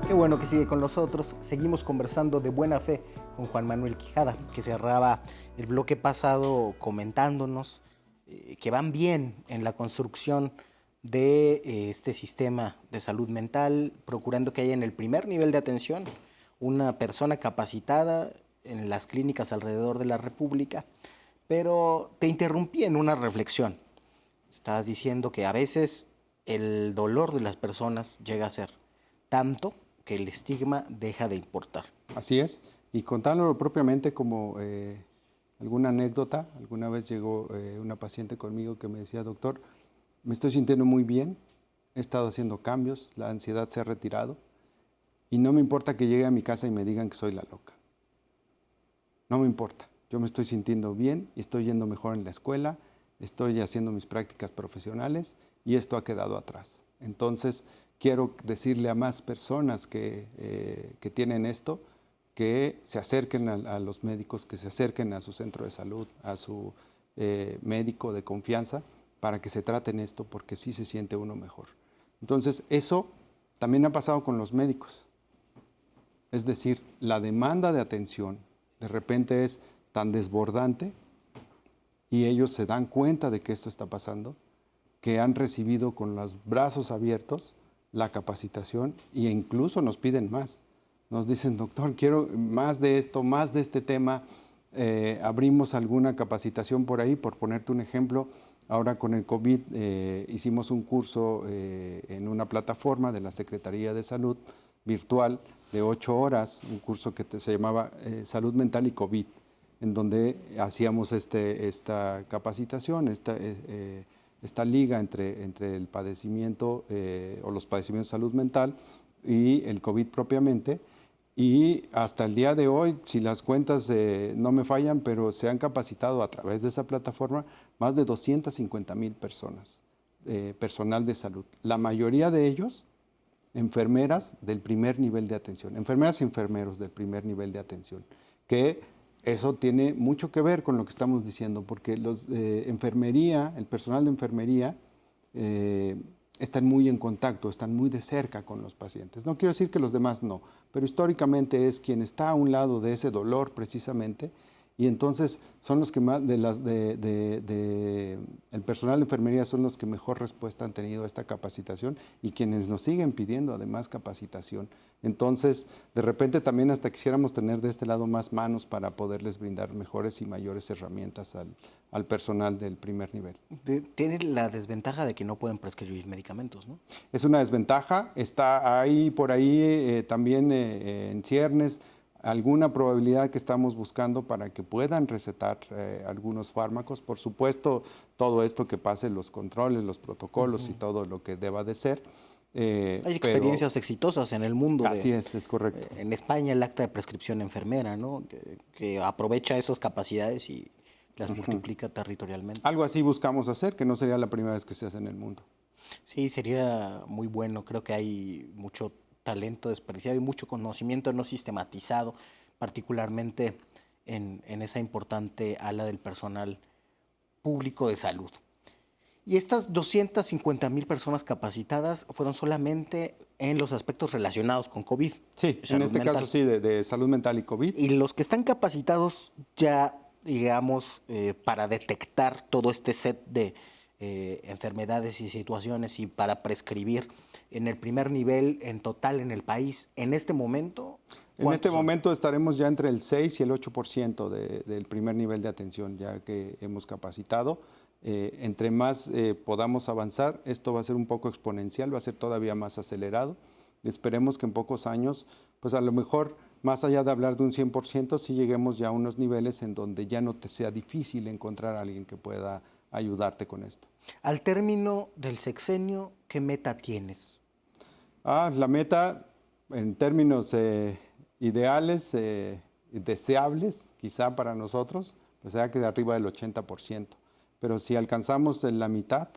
Qué bueno que sigue con nosotros. Seguimos conversando de buena fe con Juan Manuel Quijada, que cerraba el bloque pasado comentándonos que van bien en la construcción de este sistema de salud mental, procurando que haya en el primer nivel de atención una persona capacitada en las clínicas alrededor de la República. Pero te interrumpí en una reflexión. Estabas diciendo que a veces el dolor de las personas llega a ser tanto que el estigma deja de importar. Así es, y contándolo propiamente como alguna anécdota, alguna vez llegó una paciente conmigo que me decía, doctor, me estoy sintiendo muy bien, he estado haciendo cambios, la ansiedad se ha retirado y no me importa que llegue a mi casa y me digan que soy la loca. No me importa, yo me estoy sintiendo bien y estoy yendo mejor en la escuela, estoy haciendo mis prácticas profesionales y esto ha quedado atrás. Entonces, quiero decirle a más personas que tienen esto, que se acerquen a los médicos, que se acerquen a su centro de salud, a su médico de confianza, para que se traten esto, porque sí se siente uno mejor. Entonces, eso también ha pasado con los médicos. Es decir, la demanda de atención de repente es tan desbordante y ellos se dan cuenta de que esto está pasando, que han recibido con los brazos abiertos la capacitación e incluso nos piden más. Nos dicen, doctor, quiero más de esto, más de este tema. Abrimos alguna capacitación por ahí, por ponerte un ejemplo. Ahora con el COVID hicimos un curso en una plataforma de la Secretaría de Salud virtual de 8 horas, un curso que se llamaba Salud Mental y COVID, en donde hacíamos esta capacitación, esta liga entre el padecimiento o los padecimientos de salud mental y el COVID propiamente. Y hasta el día de hoy, si las cuentas no me fallan, pero se han capacitado a través de esa plataforma más de 250,000 personas, personal de salud. La mayoría de ellos, enfermeras del primer nivel de atención, enfermeras y enfermeros del primer nivel de atención, que eso tiene mucho que ver con lo que estamos diciendo, porque los enfermería, el personal de enfermería, están muy en contacto, están muy de cerca con los pacientes. No quiero decir que los demás no, pero históricamente es quien está a un lado de ese dolor precisamente, y entonces son los que más, el personal de enfermería son los que mejor respuesta han tenido a esta capacitación y quienes nos siguen pidiendo además capacitación. Entonces, de repente también hasta quisiéramos tener de este lado más manos para poderles brindar mejores y mayores herramientas al personal del primer nivel. Tiene la desventaja de que no pueden prescribir medicamentos, ¿no? Es una desventaja, está ahí por ahí también en ciernes alguna probabilidad que estamos buscando para que puedan recetar algunos fármacos. Por supuesto, todo esto que pase, los controles, los protocolos y todo lo que deba de ser. Hay experiencias exitosas en el mundo. Así es correcto. En España el acta de prescripción enfermera, ¿no? Que aprovecha esas capacidades y las multiplica territorialmente. Algo así buscamos hacer, que no sería la primera vez que se hace en el mundo. Sí, sería muy bueno. Creo que hay mucho talento desperdiciado y mucho conocimiento no sistematizado, particularmente en esa importante ala del personal público de salud. Y estas 250,000 personas capacitadas fueron solamente en los aspectos relacionados con COVID, Sí, en salud este mental. caso sí, de salud mental y COVID. Y los que están capacitados ya, digamos, para detectar todo este set de enfermedades y situaciones y para prescribir en el primer nivel en total en el país, en este momento, En este ¿cuántos son? momento estaremos ya entre el 6 y el 8% del primer nivel de atención, ya que hemos capacitado. Entre más podamos avanzar, esto va a ser un poco exponencial, va a ser todavía más acelerado. Esperemos que en pocos años, pues a lo mejor, más allá de hablar de un 100%, sí lleguemos ya a unos niveles en donde ya no te sea difícil encontrar a alguien que pueda ayudarte con esto. Al término del sexenio, ¿qué meta tienes? La meta, en términos ideales, deseables, quizá para nosotros, pues sea que de arriba del 80%. Pero si alcanzamos la mitad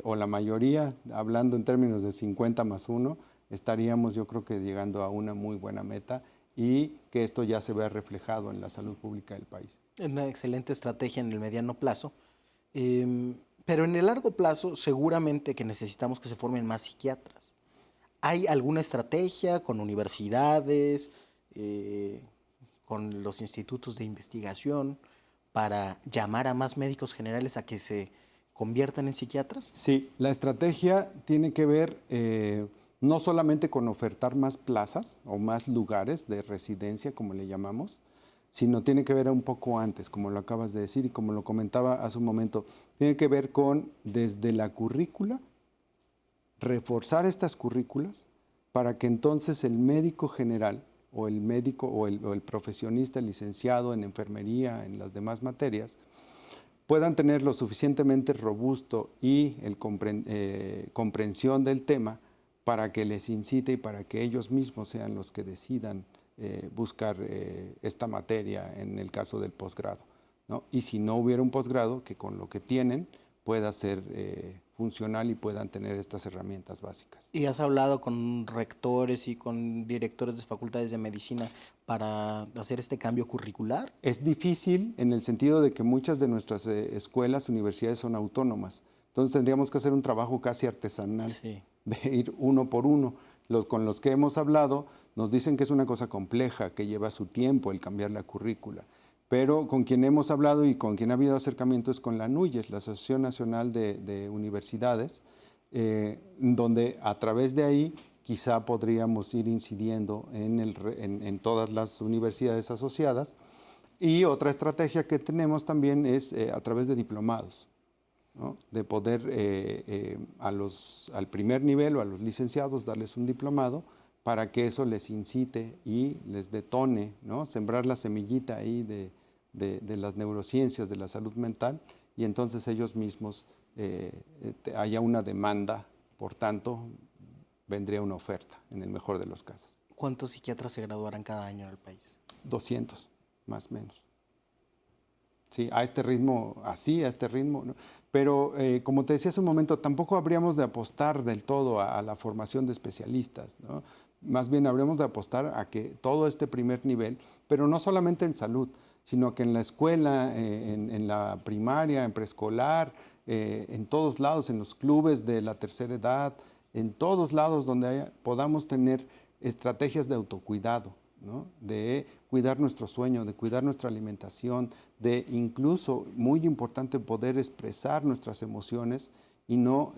o la mayoría, hablando en términos de 50 más 1, estaríamos yo creo que llegando a una muy buena meta y que esto ya se vea reflejado en la salud pública del país. Es una excelente estrategia en el mediano plazo, pero en el largo plazo seguramente que necesitamos que se formen más psiquiatras. ¿Hay alguna estrategia con universidades, con los institutos de investigación para llamar a más médicos generales a que se conviertan en psiquiatras? Sí, la estrategia tiene que ver no solamente con ofertar más plazas o más lugares de residencia, como le llamamos, sino tiene que ver un poco antes, como lo acabas de decir y como lo comentaba hace un momento, tiene que ver con desde la currícula, reforzar estas currículas para que entonces el médico general o el médico o el profesionista el licenciado en enfermería, en las demás materias, puedan tener lo suficientemente robusto y comprensión del tema para que les incite y para que ellos mismos sean los que decidan buscar esta materia en el caso del posgrado, ¿no? Y si no hubiera un posgrado, que con lo que tienen pueda ser funcional y puedan tener estas herramientas básicas. ¿Y has hablado con rectores y con directores de facultades de medicina para hacer este cambio curricular? Es difícil en el sentido de que muchas de nuestras escuelas, universidades son autónomas. Entonces tendríamos que hacer un trabajo casi artesanal, Sí. de ir uno por uno. Con los que hemos hablado nos dicen que es una cosa compleja, que lleva su tiempo el cambiar la currícula. Pero con quien hemos hablado y con quien ha habido acercamiento es con la ANUYES, la Asociación Nacional de Universidades, donde a través de ahí quizá podríamos ir incidiendo en todas las universidades asociadas. Y otra estrategia que tenemos también es a través de diplomados, ¿no? De poder al primer nivel o a los licenciados darles un diplomado para que eso les incite y les detone, ¿no? Sembrar la semillita ahí de las neurociencias, de la salud mental, y entonces ellos mismos haya una demanda, por tanto, vendría una oferta, en el mejor de los casos. ¿Cuántos psiquiatras se graduarán cada año en el país? 200, más o menos. Sí, a este ritmo, así, a este ritmo, ¿no? Pero como te decía hace un momento, tampoco habríamos de apostar del todo a la formación de especialistas, ¿no? Más bien habríamos de apostar a que todo este primer nivel, pero no solamente en salud, sino que en la escuela, en la primaria, en preescolar, en todos lados, en los clubes de la tercera edad, en todos lados donde podamos tener estrategias de autocuidado, ¿no? De cuidar nuestro sueño, de cuidar nuestra alimentación, de incluso, muy importante, poder expresar nuestras emociones y no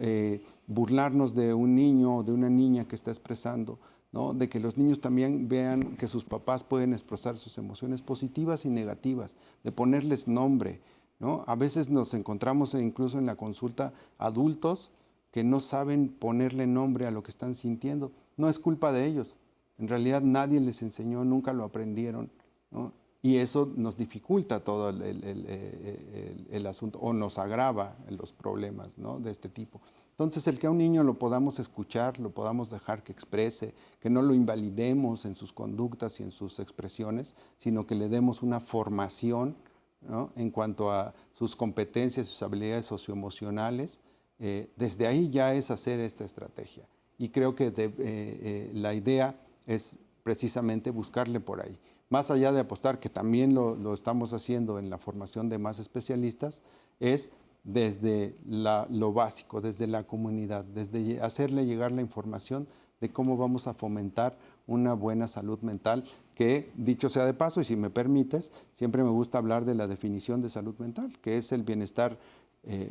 burlarnos de un niño o de una niña que está expresando, ¿no? De que los niños también vean que sus papás pueden expresar sus emociones positivas y negativas, de ponerles nombre, ¿no? A veces nos encontramos incluso en la consulta adultos que no saben ponerle nombre a lo que están sintiendo. No es culpa de ellos. En realidad nadie les enseñó, nunca lo aprendieron, ¿no? Y eso nos dificulta todo el asunto o nos agrava los problemas, ¿no? De este tipo. Entonces, el que a un niño lo podamos escuchar, lo podamos dejar que exprese, que no lo invalidemos en sus conductas y en sus expresiones, sino que le demos una formación, ¿no? En cuanto a sus competencias, sus habilidades socioemocionales, desde ahí ya es hacer esta estrategia. Y creo que la idea es precisamente buscarle por ahí. Más allá de apostar, que también lo estamos haciendo en la formación de más especialistas, es desde lo básico, desde la comunidad, desde hacerle llegar la información de cómo vamos a fomentar una buena salud mental, que, dicho sea de paso, y si me permites, siempre me gusta hablar de la definición de salud mental, que es el bienestar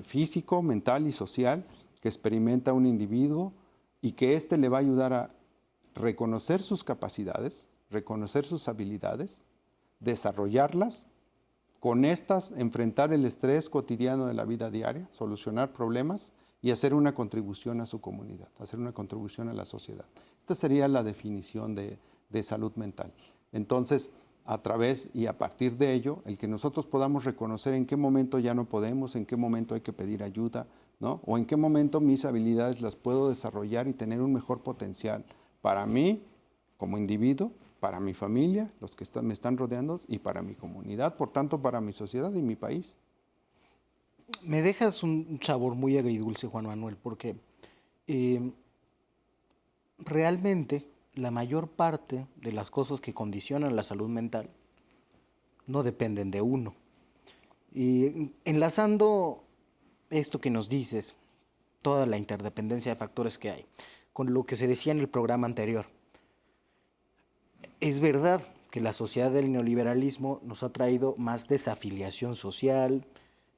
físico, mental y social que experimenta un individuo y que éste le va a ayudar a reconocer sus capacidades, reconocer sus habilidades, desarrollarlas, con estas enfrentar el estrés cotidiano de la vida diaria, solucionar problemas y hacer una contribución a su comunidad, hacer una contribución a la sociedad. Esta sería la definición de salud mental. Entonces, a través y a partir de ello, el que nosotros podamos reconocer en qué momento ya no podemos, en qué momento hay que pedir ayuda, ¿no? O en qué momento mis habilidades las puedo desarrollar y tener un mejor potencial para mí como individuo, para mi familia, los que me están rodeando y para mi comunidad, por tanto para mi sociedad y mi país. Me dejas un sabor muy agridulce, Juan Manuel, porque realmente la mayor parte de las cosas que condicionan la salud mental no dependen de uno. Y enlazando esto que nos dices, toda la interdependencia de factores que hay, con lo que se decía en el programa anterior, es verdad que la sociedad del neoliberalismo nos ha traído más desafiliación social,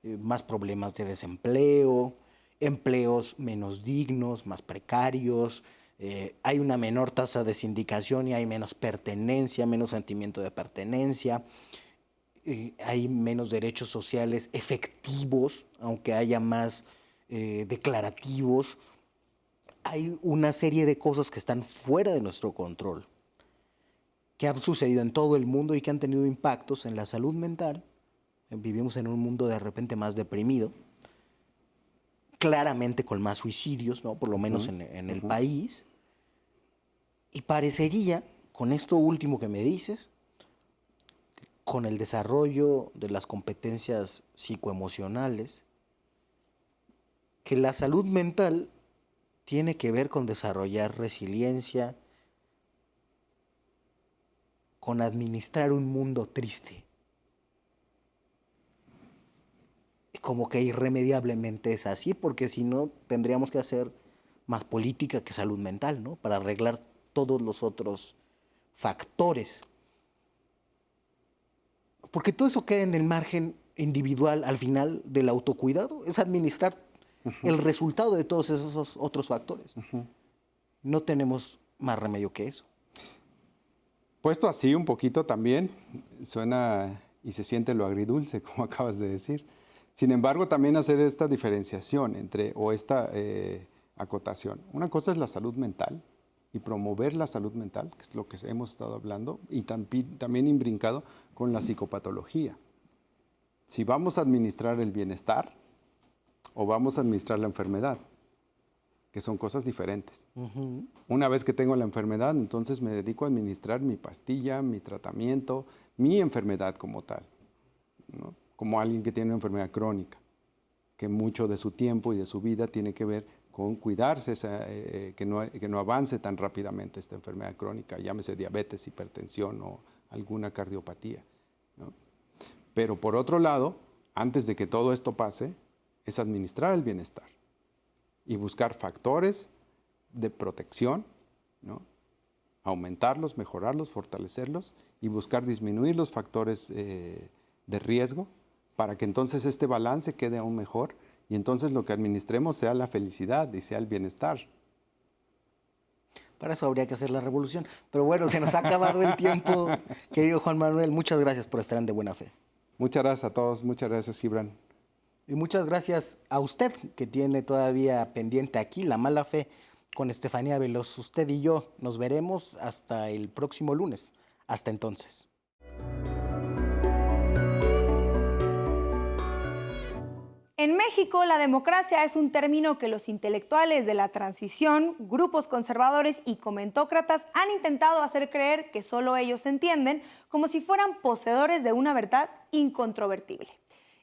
más problemas de desempleo, empleos menos dignos, más precarios, hay una menor tasa de sindicación y hay menos pertenencia, menos sentimiento de pertenencia, hay menos derechos sociales efectivos, aunque haya más declarativos. Hay una serie de cosas que están fuera de nuestro control, que han sucedido en todo el mundo y que han tenido impactos en la salud mental. Vivimos en un mundo de repente más deprimido, claramente con más suicidios, ¿no? Por lo menos en el país. Y parecería, con esto último que me dices, con el desarrollo de las competencias psicoemocionales, que la salud mental tiene que ver con desarrollar resiliencia, con administrar un mundo triste. Como que irremediablemente es así, porque si no tendríamos que hacer más política que salud mental, ¿no? Para arreglar todos los otros factores. Porque todo eso queda en el margen individual al final del autocuidado, es administrar el resultado de todos esos otros factores. No tenemos más remedio que eso. Puesto así un poquito también, suena y se siente lo agridulce, como acabas de decir. Sin embargo, también hacer esta diferenciación o esta acotación. Una cosa es la salud mental y promover la salud mental, que es lo que hemos estado hablando, y también imbrincado con la psicopatología. Si vamos a administrar el bienestar o vamos a administrar la enfermedad, que son cosas diferentes. Una vez que tengo la enfermedad, entonces me dedico a administrar mi pastilla, mi tratamiento, mi enfermedad como tal, ¿no? Como alguien que tiene una enfermedad crónica, que mucho de su tiempo y de su vida tiene que ver con cuidarse, que no avance tan rápidamente esta enfermedad crónica, llámese diabetes, hipertensión o alguna cardiopatía, ¿no? Pero por otro lado, antes de que todo esto pase, es administrar el bienestar y buscar factores de protección, ¿no? Aumentarlos, mejorarlos, fortalecerlos y buscar disminuir los factores de riesgo para que entonces este balance quede aún mejor y entonces lo que administremos sea la felicidad y sea el bienestar. Para eso habría que hacer la revolución. Pero bueno, se nos ha acabado el tiempo, querido Juan Manuel. Muchas gracias por estar en De Buena Fe. Muchas gracias a todos. Muchas gracias, Gibran. Y muchas gracias a usted, que tiene todavía pendiente aquí La Mala Fe con Estefanía Veloz. Usted y yo nos veremos hasta el próximo lunes. Hasta entonces. En México, la democracia es un término que los intelectuales de la transición, grupos conservadores y comentócratas han intentado hacer creer que solo ellos entienden, como si fueran poseedores de una verdad incontrovertible.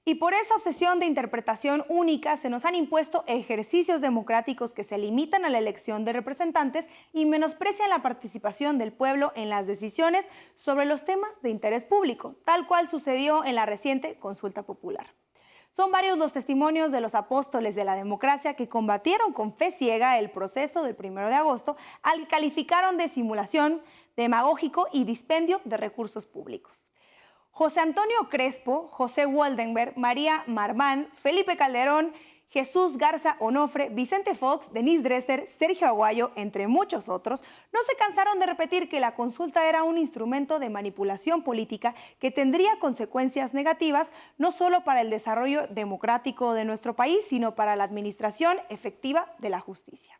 Y por esa obsesión de interpretación única se nos han impuesto ejercicios democráticos que se limitan a la elección de representantes y menosprecian la participación del pueblo en las decisiones sobre los temas de interés público, tal cual sucedió en la reciente consulta popular. Son varios los testimonios de los apóstoles de la democracia que combatieron con fe ciega el proceso del 1 de agosto al que calificaron de simulación, demagógico y dispendio de recursos públicos. José Antonio Crespo, José Waldenberg, María Marmán, Felipe Calderón, Jesús Garza Onofre, Vicente Fox, Denise Dresser, Sergio Aguayo, entre muchos otros, no se cansaron de repetir que la consulta era un instrumento de manipulación política que tendría consecuencias negativas no solo para el desarrollo democrático de nuestro país, sino para la administración efectiva de la justicia.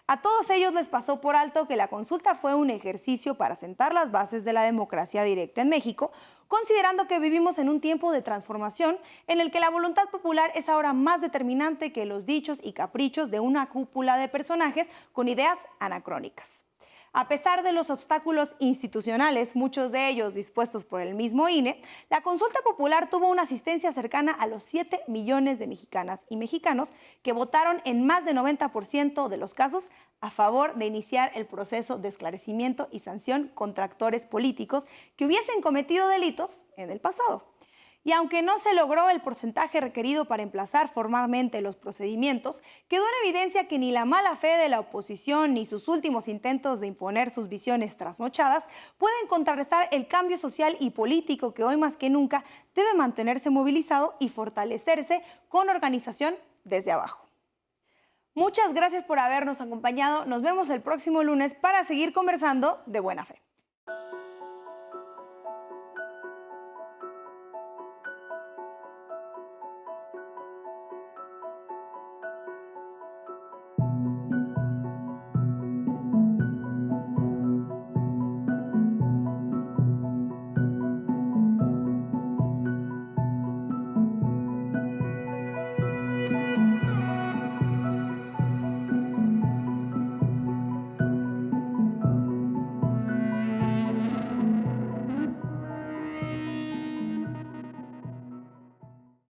A todos ellos les pasó por alto que la consulta fue un ejercicio para sentar las bases de la democracia directa en México, considerando que vivimos en un tiempo de transformación en el que la voluntad popular es ahora más determinante que los dichos y caprichos de una cúpula de personajes con ideas anacrónicas. A pesar de los obstáculos institucionales, muchos de ellos dispuestos por el mismo INE, la consulta popular tuvo una asistencia cercana a los 7 millones de mexicanas y mexicanos que votaron en más del 90% de los casos a favor de iniciar el proceso de esclarecimiento y sanción contra actores políticos que hubiesen cometido delitos en el pasado. Y aunque no se logró el porcentaje requerido para emplazar formalmente los procedimientos, quedó en evidencia que ni la mala fe de la oposición ni sus últimos intentos de imponer sus visiones trasnochadas pueden contrarrestar el cambio social y político que hoy más que nunca debe mantenerse movilizado y fortalecerse con organización desde abajo. Muchas gracias por habernos acompañado. Nos vemos el próximo lunes para seguir conversando de buena fe.